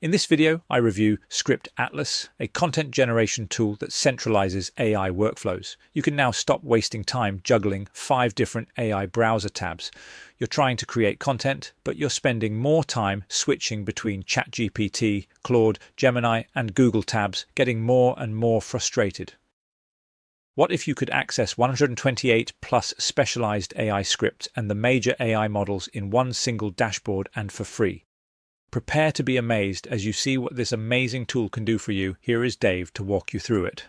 In this video, I review SCRIPTATLAS, a content generation tool that centralizes AI workflows. You can now stop wasting time juggling 5 different AI browser tabs. You're trying to create content, but you're spending more time switching between ChatGPT, Claude, Gemini, and Google tabs, getting more and more frustrated. What if you could access 128 plus specialized AI scripts and the major AI models in one single dashboard and for free? Prepare to be amazed as you see what this amazing tool can do for you. Here is Dave to walk you through it.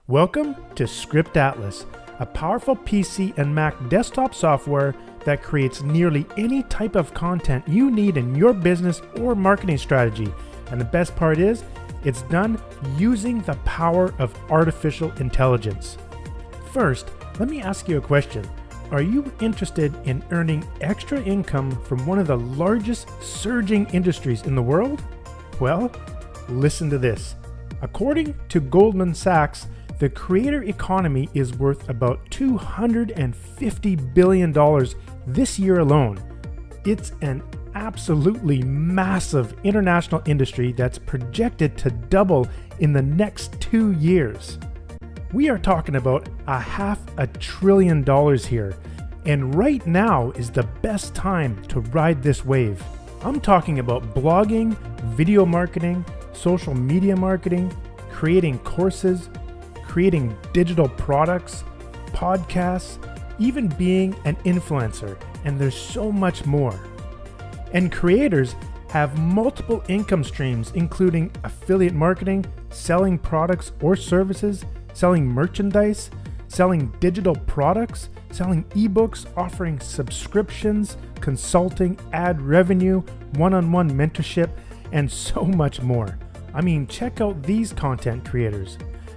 Welcome to SCRIPTATLAS, a powerful PC and Mac desktop software that creates nearly any type of content you need in your business or marketing strategy. And the best part is, it's done using the power of artificial intelligence. First, let me ask you a question. Are you interested in earning extra income from one of the largest surging industries in the world? Well, listen to this. According to Goldman Sachs, the creator economy is worth about $250 billion this year alone. It's an absolutely massive international industry that's projected to double in the next 2 years. We are talking about $500 billion here, and right now is the best time to ride this wave. I'm talking about blogging, video marketing, social media marketing, creating courses, creating digital products, podcasts, even being an influencer, and there's so much more. And creators have multiple income streams, including affiliate marketing, selling products or services, selling merchandise, selling digital products, selling ebooks, offering subscriptions, consulting, ad revenue, one-on-one mentorship, and so much more. I mean, check out these content creators.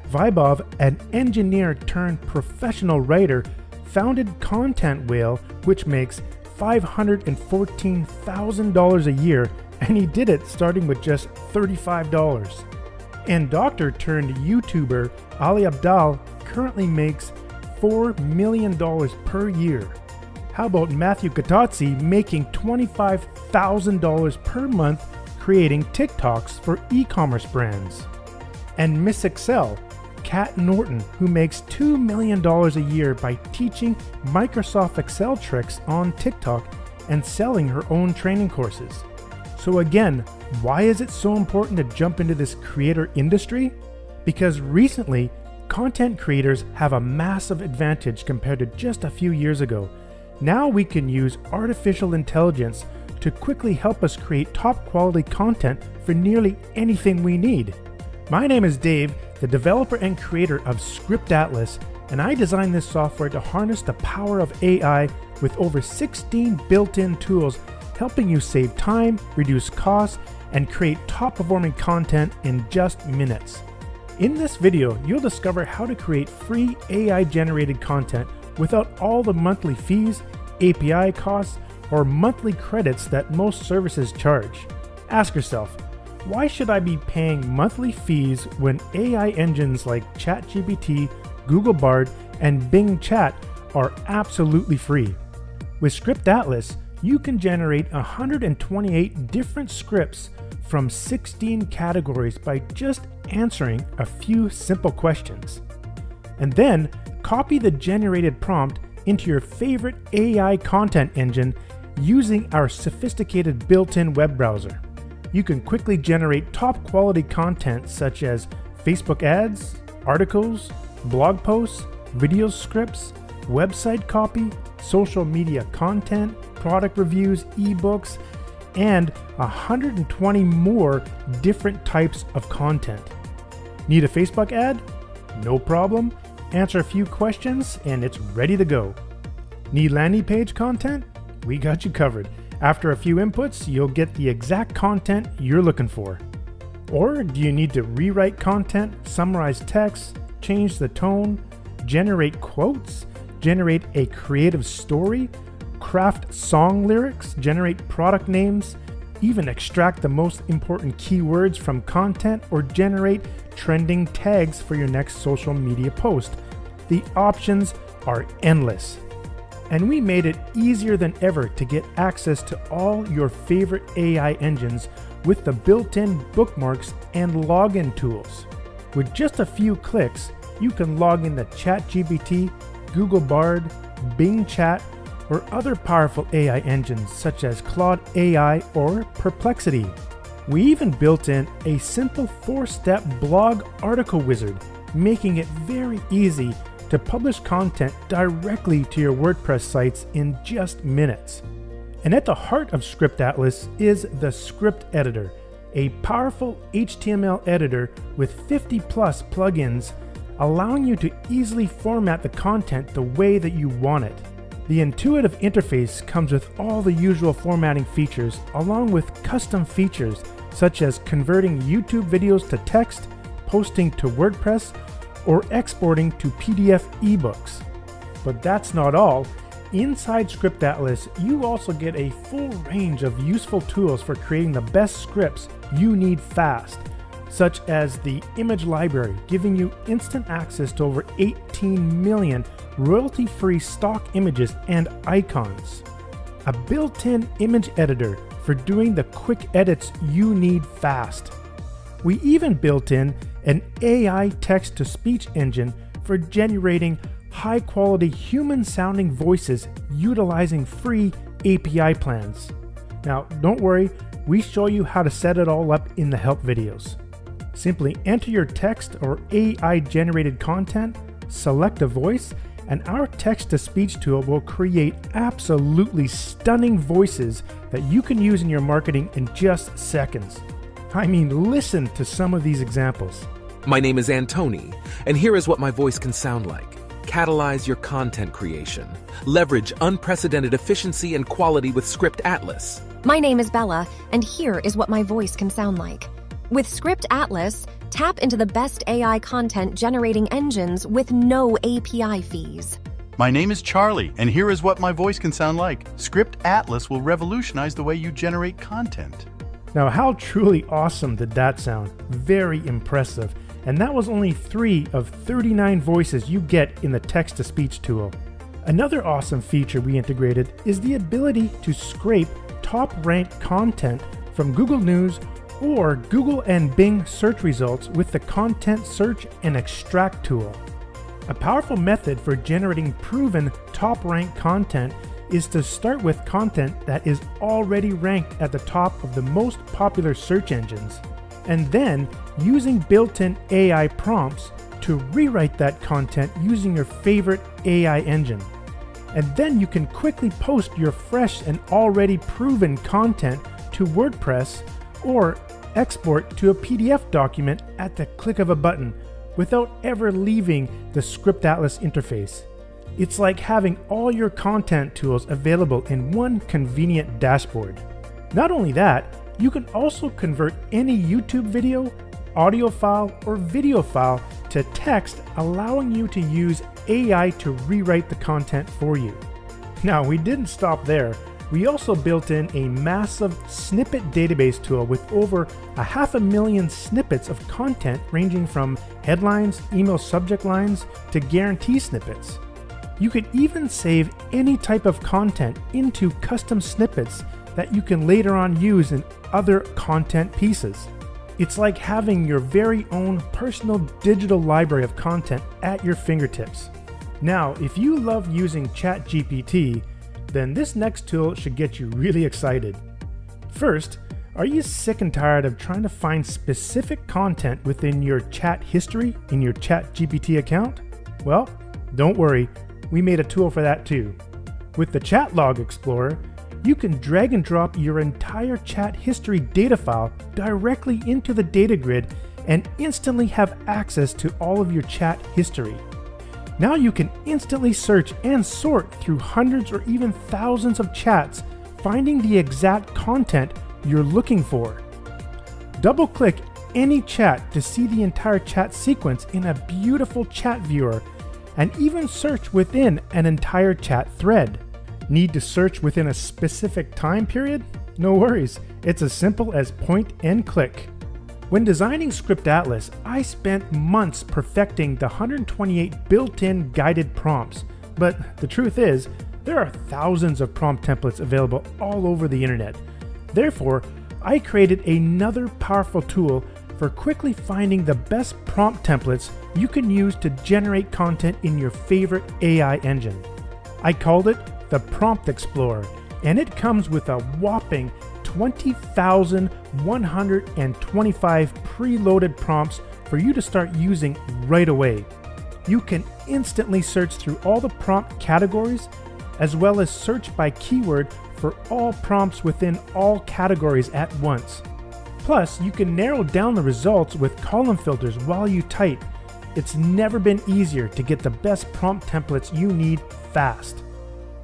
Vaibhav, an engineer turned professional writer, founded Content Whale, which makes $514,000 a year, and he did it starting with just $35. And doctor turned YouTuber Ali Abdaal currently makes $4 million per year. How about Matthew Katotzi making $25,000 per month creating TikToks for e-commerce brands? And Miss Excel, Kat Norton, who makes $2 million a year by teaching Microsoft Excel tricks on TikTok and selling her own training courses. So again, why is it so important to jump into this creator industry? Because recently, content creators have a massive advantage compared to just a few years ago. Now we can use artificial intelligence to quickly help us create top quality content for nearly anything we need. My name is Dave, the developer and creator of SCRIPTATLAS, and I designed this software to harness the power of AI with over 16 built-in tools helping you save time, reduce costs, and create top-performing content in just minutes. In this video, you'll discover how to create free AI-generated content without all the monthly fees, API costs, or monthly credits that most services charge. Ask yourself, why should I be paying monthly fees when AI engines like ChatGPT, Google Bard, and Bing Chat are absolutely free? With SCRIPTATLAS, you can generate 128 different scripts from 16 categories by just answering a few simple questions. And then copy the generated prompt into your favorite AI content engine using our sophisticated built-in web browser. You can quickly generate top quality content such as Facebook ads, articles, blog posts, video scripts, website copy, social media content, product reviews, ebooks, and 120 more different types of content. Need a Facebook ad? No problem. Answer a few questions and it's ready to go. Need landing page content? We got you covered. After a few inputs, you'll get the exact content you're looking for. Or do you need to rewrite content, summarize text, change the tone, generate quotes, generate a creative story, craft song lyrics, generate product names, even extract the most important keywords from content, or generate trending tags for your next social media post? The options are endless. And we made it easier than ever to get access to all your favorite AI engines with the built-in bookmarks and login tools. With just a few clicks, you can log into ChatGPT, Google Bard, Bing Chat, or other powerful AI engines such as Claude AI or Perplexity. We even built in a simple 4-step blog article wizard, making it very easy to publish content directly to your WordPress sites in just minutes. And at the heart of SCRIPTATLAS is the Script Editor, a powerful HTML editor with 50 plus plugins, allowing you to easily format the content the way that you want it. The intuitive interface comes with all the usual formatting features, along with custom features such as converting YouTube videos to text, posting to WordPress, or exporting to PDF ebooks. But that's not all. Inside SCRIPTATLAS, you also get a full range of useful tools for creating the best scripts you need fast, such as the image library, giving you instant access to over 18 million royalty-free stock images and icons. A built-in image editor for doing the quick edits you need fast. We even built in an AI text-to-speech engine for generating high-quality human-sounding voices utilizing free API plans. Now, don't worry, we show you how to set it all up in the help videos. Simply enter your text or AI-generated content, select a voice, and our text-to-speech tool will create absolutely stunning voices that you can use in your marketing in just seconds. I mean, listen to some of these examples. My name is Antoni, and here is what my voice can sound like. Catalyze your content creation. Leverage unprecedented efficiency and quality with SCRIPTATLAS. My name is Bella, and here is what my voice can sound like. With SCRIPTATLAS, tap into the best AI content generating engines with no API fees. My name is Charlie, and here is what my voice can sound like. SCRIPTATLAS will revolutionize the way you generate content. Now, how truly awesome did that sound? Very impressive. And that was only 3 of 39 voices you get in the text-to-speech tool. Another awesome feature we integrated is the ability to scrape top-ranked content from Google News or Google and Bing search results with the Content Search and Extract tool. A powerful method for generating proven top-ranked content is to start with content that is already ranked at the top of the most popular search engines, and then using built-in AI prompts to rewrite that content using your favorite AI engine. And then you can quickly post your fresh and already proven content to WordPress or export to a PDF document at the click of a button without ever leaving the SCRIPTATLAS interface. It's like having all your content tools available in one convenient dashboard. Not only that, you can also convert any YouTube video, audio file, or video file to text, allowing you to use AI to rewrite the content for you. Now, we didn't stop there. We also built in a massive snippet database tool with over 500,000 snippets of content ranging from headlines, email subject lines, to guarantee snippets. You could even save any type of content into custom snippets that you can later on use in other content pieces. It's like having your very own personal digital library of content at your fingertips. Now, if you love using ChatGPT, then this next tool should get you really excited. First, are you sick and tired of trying to find specific content within your chat history in your ChatGPT account? Well, don't worry, we made a tool for that too. With the Chat Log Explorer, you can drag and drop your entire chat history data file directly into the data grid and instantly have access to all of your chat history. Now you can instantly search and sort through hundreds or even thousands of chats, finding the exact content you're looking for. Double-click any chat to see the entire chat sequence in a beautiful chat viewer, and even search within an entire chat thread. Need to search within a specific time period? No worries, it's as simple as point and click. When designing SCRIPTATLAS, I spent months perfecting the 128 built-in guided prompts, but the truth is, there are thousands of prompt templates available all over the internet. Therefore, I created another powerful tool for quickly finding the best prompt templates you can use to generate content in your favorite AI engine. I called it the Prompt Explorer, and it comes with a whopping 20,125 preloaded prompts for you to start using right away. You can instantly search through all the prompt categories, as well as search by keyword for all prompts within all categories at once. Plus, you can narrow down the results with column filters while you type. It's never been easier to get the best prompt templates you need fast.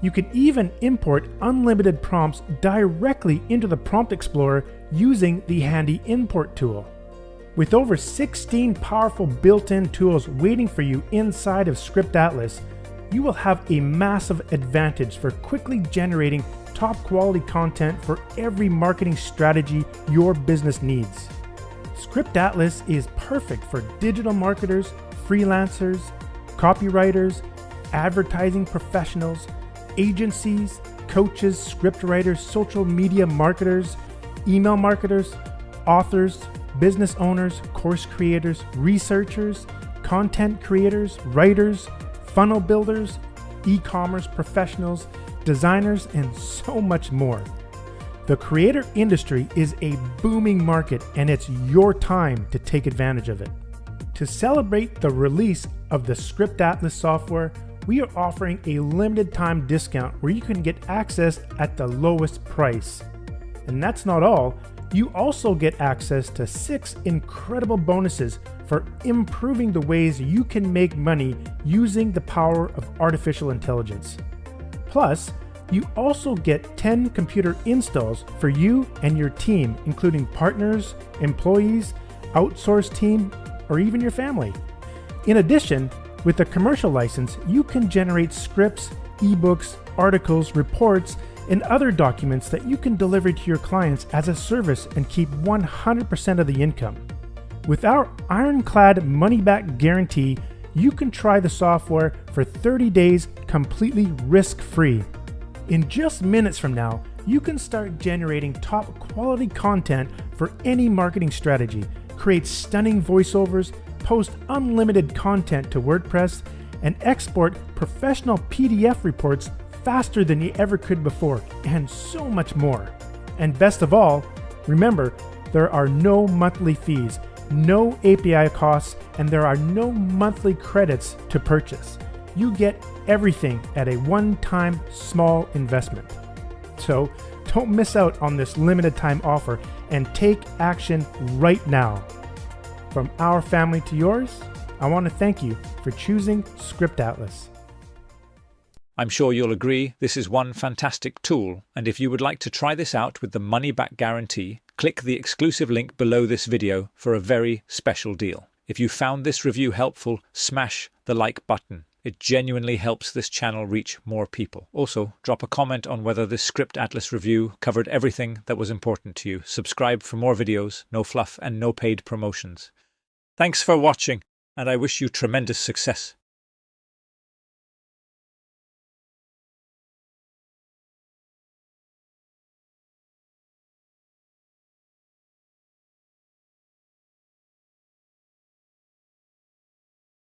You can even import unlimited prompts directly into the Prompt Explorer using the handy import tool. With over 16 powerful built-in tools waiting for you inside of ScriptAtlas, you will have a massive advantage for quickly generating top quality content for every marketing strategy your business needs. ScriptAtlas is perfect for digital marketers, freelancers, copywriters, advertising professionals, agencies, coaches, scriptwriters, social media marketers, email marketers, authors, business owners, course creators, researchers, content creators, writers, funnel builders, e-commerce professionals, designers, and so much more. The creator industry is a booming market, and it's your time to take advantage of it. To celebrate the release of the ScriptAtlas software, we are offering a limited time discount where you can get access at the lowest price. And that's not all. You also get access to 6 incredible bonuses for improving the ways you can make money using the power of artificial intelligence. Plus, you also get 10 computer installs for you and your team, including partners, employees, outsourced team, or even your family. In addition, with a commercial license, you can generate scripts, ebooks, articles, reports, and other documents that you can deliver to your clients as a service and keep 100% of the income. With our ironclad money-back guarantee, you can try the software for 30 days completely risk-free. In just minutes from now, you can start generating top quality content for any marketing strategy, create stunning voiceovers, post unlimited content to WordPress, and export professional PDF reports faster than you ever could before, and so much more. And best of all, remember, there are no monthly fees, no API costs, and there are no monthly credits to purchase. You get everything at a one-time small investment. So don't miss out on this limited time offer and take action right now. From our family to yours, I want to thank you for choosing ScriptAtlas. I'm sure you'll agree this is one fantastic tool, and if you would like to try this out with the money-back guarantee, click the exclusive link below this video for a very special deal. If you found this review helpful, smash the like button. It genuinely helps this channel reach more people. Also, drop a comment on whether this ScriptAtlas review covered everything that was important to you. Subscribe for more videos, no fluff and no paid promotions. Thanks for watching, and I wish you tremendous success.